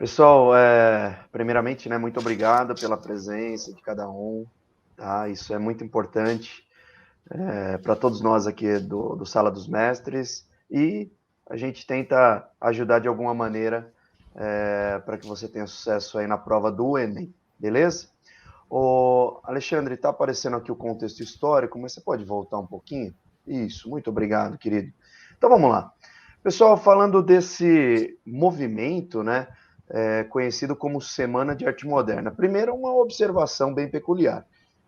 Pessoal, primeiramente, né, muito obrigado pela presença de cada um, tá? Isso é muito importante para todos nós aqui do Sala dos Mestres e a gente tenta ajudar de alguma maneira para que você tenha sucesso aí na prova do Enem, beleza? O Alexandre, está aparecendo aqui o contexto histórico, mas você pode voltar um pouquinho? Isso, muito obrigado, querido. Então vamos lá. Pessoal, falando desse movimento, né, conhecido como Semana de Arte Moderna. Primeiro, uma observação bem peculiar.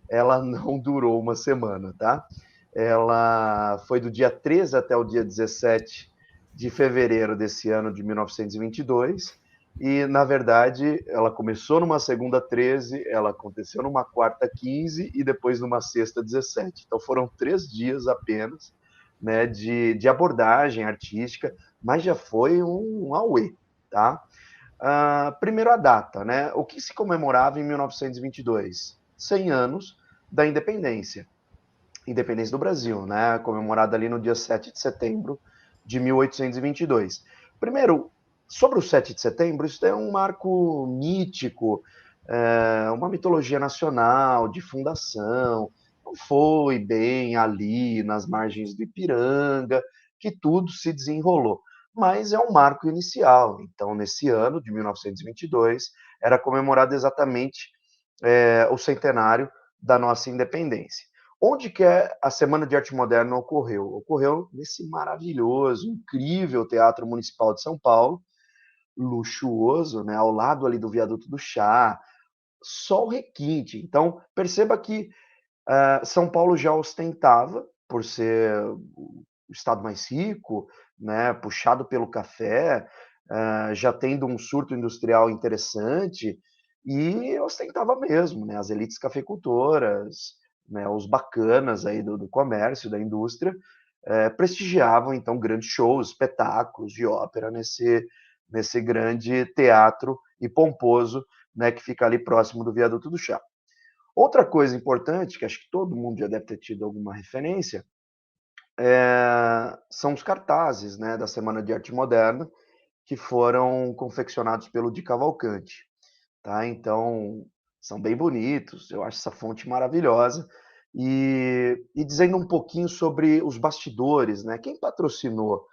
Ela não durou uma semana, tá? Ela foi do dia 13 até o dia 17 de fevereiro desse ano de 1922. E, na verdade, ela começou numa segunda 13, ela aconteceu numa quarta 15 e depois numa sexta 17. Então foram 3 dias apenas, né, de abordagem artística, mas já foi um auê, tá? Primeiro a data, né? O que se comemorava em 1922? 100 anos da independência. Independência do Brasil, né? Comemorada ali no dia 7 de setembro de 1822. Primeiro, sobre o 7 de setembro, isso é um marco mítico, uma mitologia nacional, de fundação. Não foi bem ali nas margens do Ipiranga que tudo se desenrolou, mas é um marco inicial. Então, nesse ano de 1922, era comemorado exatamente o centenário da nossa independência. Onde que a Semana de Arte Moderna ocorreu? Ocorreu nesse maravilhoso, incrível Teatro Municipal de São Paulo, luxuoso, né, ao lado ali do Viaduto do Chá, só o requinte. Então, perceba que São Paulo já ostentava, por ser o estado mais rico, né, puxado pelo café, já tendo um surto industrial interessante, e ostentava mesmo, né, as elites cafeicultoras, né, os bacanas aí do comércio, da indústria, prestigiavam então grandes shows, espetáculos de ópera nesse grande teatro e pomposo, né, que fica ali próximo do Viaduto do Chá. Outra coisa importante, que acho que todo mundo já deve ter tido alguma referência, são os cartazes, né, da Semana de Arte Moderna, que foram confeccionados pelo Di Cavalcanti, tá? Então, são bem bonitos, eu acho essa fonte maravilhosa. E dizendo um pouquinho sobre os bastidores, né? Quem patrocinou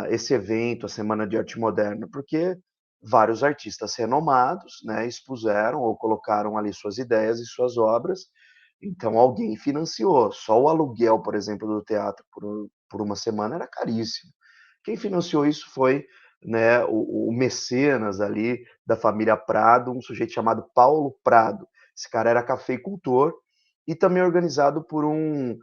esse evento, a Semana de Arte Moderna? Porque vários artistas renomados, né, expuseram ou colocaram ali suas ideias e suas obras, então alguém financiou. Só o aluguel, por exemplo, do teatro por uma semana era caríssimo. Quem financiou isso foi, né, o mecenas ali da família Prado, um sujeito chamado Paulo Prado. Esse cara era cafeicultor e também organizado por um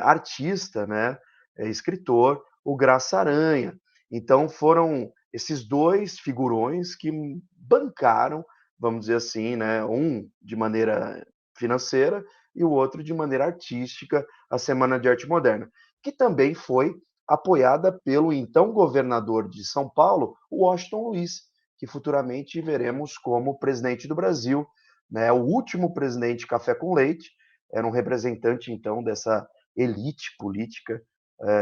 artista, né, escritor, o Graça Aranha. Então foram esses dois figurões que bancaram, vamos dizer assim, né, um de maneira financeira e o outro de maneira artística, a Semana de Arte Moderna, que também foi apoiada pelo então governador de São Paulo, Washington Luiz, que futuramente veremos como presidente do Brasil, né, o último presidente café com leite, era um representante então dessa elite política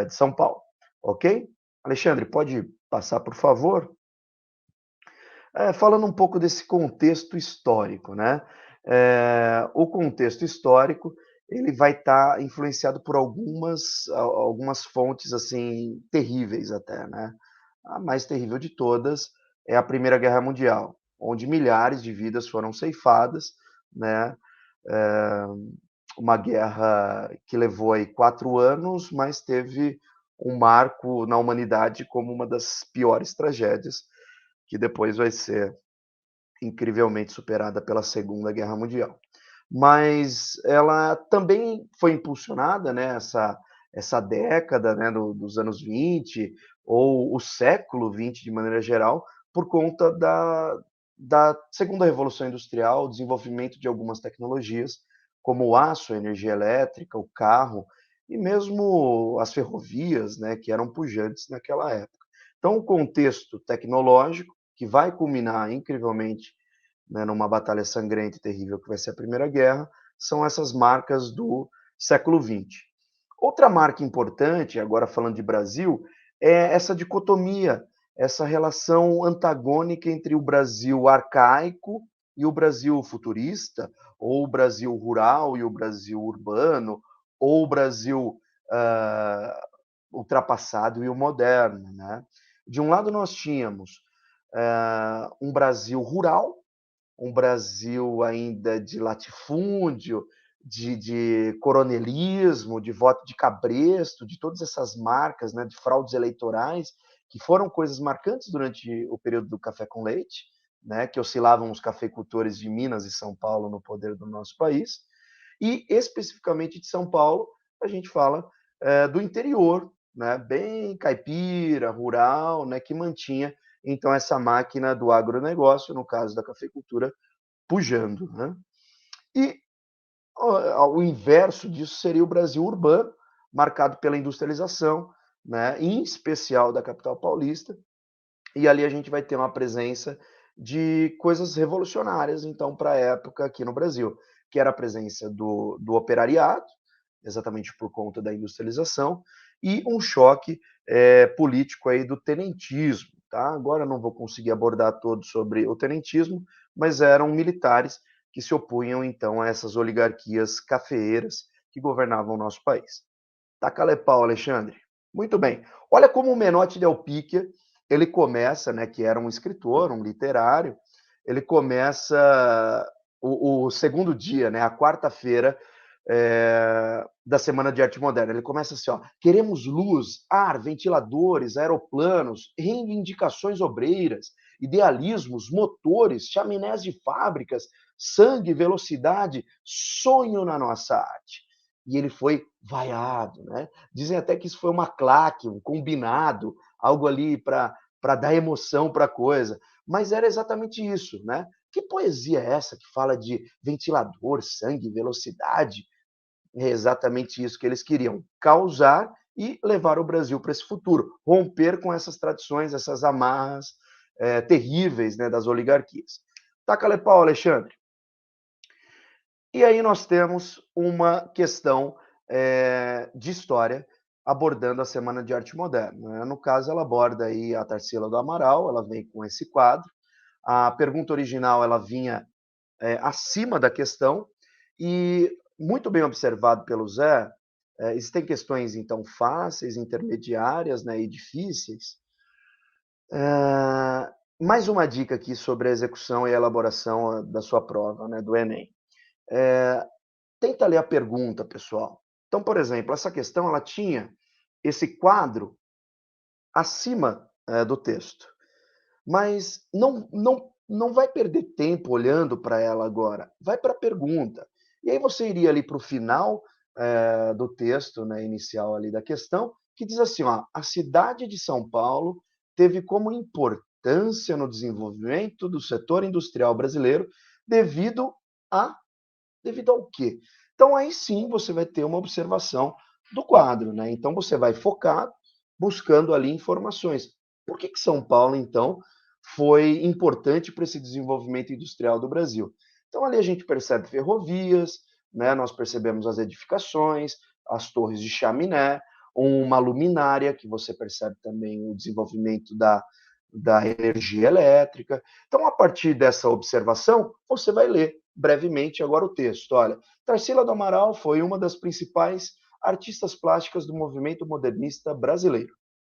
de São Paulo. Ok? Alexandre, pode passar, por favor? Falando um pouco desse contexto histórico, né? O contexto histórico ele vai estar influenciado por algumas fontes assim terríveis até, né? A mais terrível de todas é a Primeira Guerra Mundial, onde milhares de vidas foram ceifadas, né? É, uma guerra que levou aí 4 anos, mas teve um marco na humanidade como uma das piores tragédias, que depois vai ser incrivelmente superada pela Segunda Guerra Mundial. Mas ela também foi impulsionada, né, essa década, né, dos anos 20, ou o século 20 de maneira geral, por conta da segunda revolução industrial, o desenvolvimento de algumas tecnologias, como o aço, a energia elétrica, o carro e mesmo as ferrovias, né, que eram pujantes naquela época. Então, o contexto tecnológico, que vai culminar incrivelmente, né, numa batalha sangrenta e terrível que vai ser a Primeira Guerra, são essas marcas do século XX. Outra marca importante, agora falando de Brasil, é essa dicotomia essa relação antagônica entre o Brasil arcaico e o Brasil futurista, ou o Brasil rural e o Brasil urbano, ou o Brasil ah, ultrapassado e o moderno, né? De um lado nós tínhamos um Brasil rural, um Brasil ainda de latifúndio, de coronelismo, de voto de cabresto, de todas essas marcas, né, de fraudes eleitorais, que foram coisas marcantes durante o período do café com leite, né, que oscilavam os cafeicultores de Minas e São Paulo no poder do nosso país. E especificamente de São Paulo, a gente fala do interior, né, bem caipira, rural, né, que mantinha então essa máquina do agronegócio, no caso da cafeicultura, pujando. Né? E o inverso disso seria o Brasil urbano, marcado pela industrialização, né, em especial da capital paulista, e ali a gente vai ter uma presença de coisas revolucionárias, então, para a época aqui no Brasil, que era a presença do operariado, exatamente por conta da industrialização, e um choque político aí do tenentismo. Tá? Agora não vou conseguir abordar todo sobre o tenentismo, mas eram militares que se opunham então a essas oligarquias cafeeiras que governavam o nosso país. Taca-lhe pau, Alexandre. Muito bem. Olha como o Menotti Del Picchia, ele começa, né, que era um escritor, um literário, ele começa o segundo dia, né, a quarta-feira da Semana de Arte Moderna. Ele começa assim, ó, queremos luz, ar, ventiladores, aeroplanos, reivindicações obreiras, idealismos, motores, chaminés de fábricas, sangue, velocidade, sonho na nossa arte. E ele foi vaiado, né? Dizem até que isso foi uma claque, um combinado, algo ali para dar emoção para a coisa. Mas era exatamente isso, né? Que poesia é essa que fala de ventilador, sangue, velocidade? É exatamente isso que eles queriam, causar e levar o Brasil para esse futuro, romper com essas tradições, essas amarras terríveis, né, das oligarquias. Taca-lhe pau, Alexandre. E aí nós temos uma questão de história abordando a Semana de Arte Moderna. Né? No caso, ela aborda aí a Tarsila do Amaral, ela vem com esse quadro. A pergunta original ela vinha acima da questão e muito bem observado pelo Zé. Existem questões então fáceis, intermediárias, né, e difíceis. Mais uma dica aqui sobre a execução e a elaboração da sua prova, né, do Enem. Tenta ler a pergunta, pessoal. Então, por exemplo, essa questão ela tinha esse quadro acima do texto, mas não vai perder tempo olhando para ela agora. Vai para a pergunta. E aí você iria ali para o final do texto, né, inicial ali da questão, que diz assim, ó, a cidade de São Paulo teve como importância no desenvolvimento do setor industrial brasileiro devido a devido ao quê? Então, aí sim você vai ter uma observação do quadro, né? Então, você vai focar buscando ali informações. Por que São Paulo, então, foi importante para esse desenvolvimento industrial do Brasil? Então, ali a gente percebe ferrovias, né? Nós percebemos as edificações, as torres de chaminé, uma luminária, que você percebe também o desenvolvimento da energia elétrica. Então, a partir dessa observação, você vai ler brevemente agora o texto. Olha, Tarsila do Amaral foi uma das principais artistas plásticas do movimento modernista brasileiro.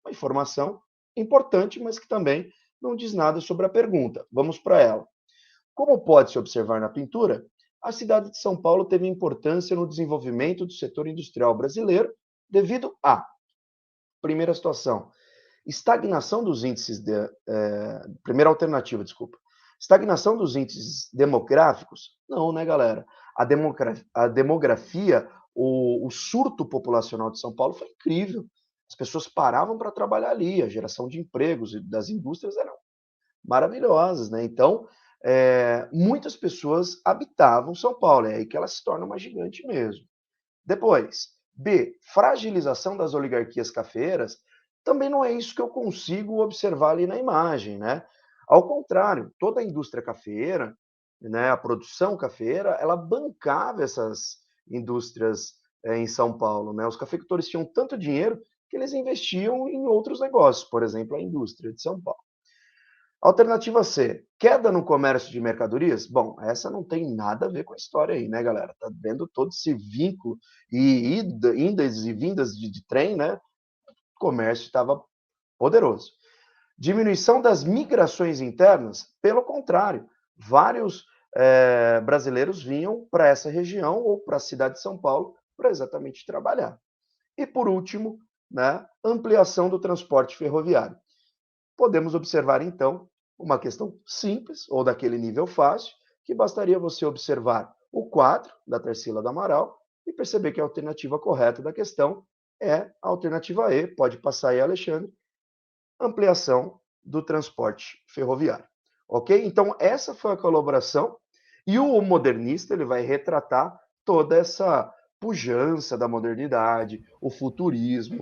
Uma informação importante, mas que também não diz nada sobre a pergunta. Vamos para ela. Como pode-se observar na pintura, a cidade de São Paulo teve importância no desenvolvimento do setor industrial brasileiro devido a, primeira situação, estagnação dos índices primeira alternativa, desculpa. Estagnação dos índices demográficos? Não, né, galera? A demografia, o surto populacional de São Paulo foi incrível. As pessoas paravam para trabalhar ali, a geração de empregos das indústrias eram maravilhosas, né? Então, muitas pessoas habitavam São Paulo, é aí que ela se torna uma gigante mesmo. Depois, B, fragilização das oligarquias cafeeiras, também não é isso que eu consigo observar ali na imagem, né? Ao contrário, toda a indústria cafeeira, né, a produção cafeeira, ela bancava essas indústrias em São Paulo, né? Os cafeicultores tinham tanto dinheiro que eles investiam em outros negócios, por exemplo, a indústria de São Paulo. Alternativa C, queda no comércio de mercadorias? Bom, essa não tem nada a ver com a história aí, né, galera? Tá vendo todo esse vínculo e indas e vindas de trem, né? O comércio estava poderoso. Diminuição das migrações internas? Pelo contrário, vários brasileiros vinham para essa região ou para a cidade de São Paulo para exatamente trabalhar. E por último, né, ampliação do transporte ferroviário. Podemos observar então uma questão simples ou daquele nível fácil, que bastaria você observar o quadro da Tarsila do Amaral e perceber que a alternativa correta da questão é a alternativa E, pode passar aí, Alexandre, ampliação do transporte ferroviário. Ok? Então, essa foi a colaboração e o modernista ele vai retratar toda essa pujança da modernidade, o futurismo,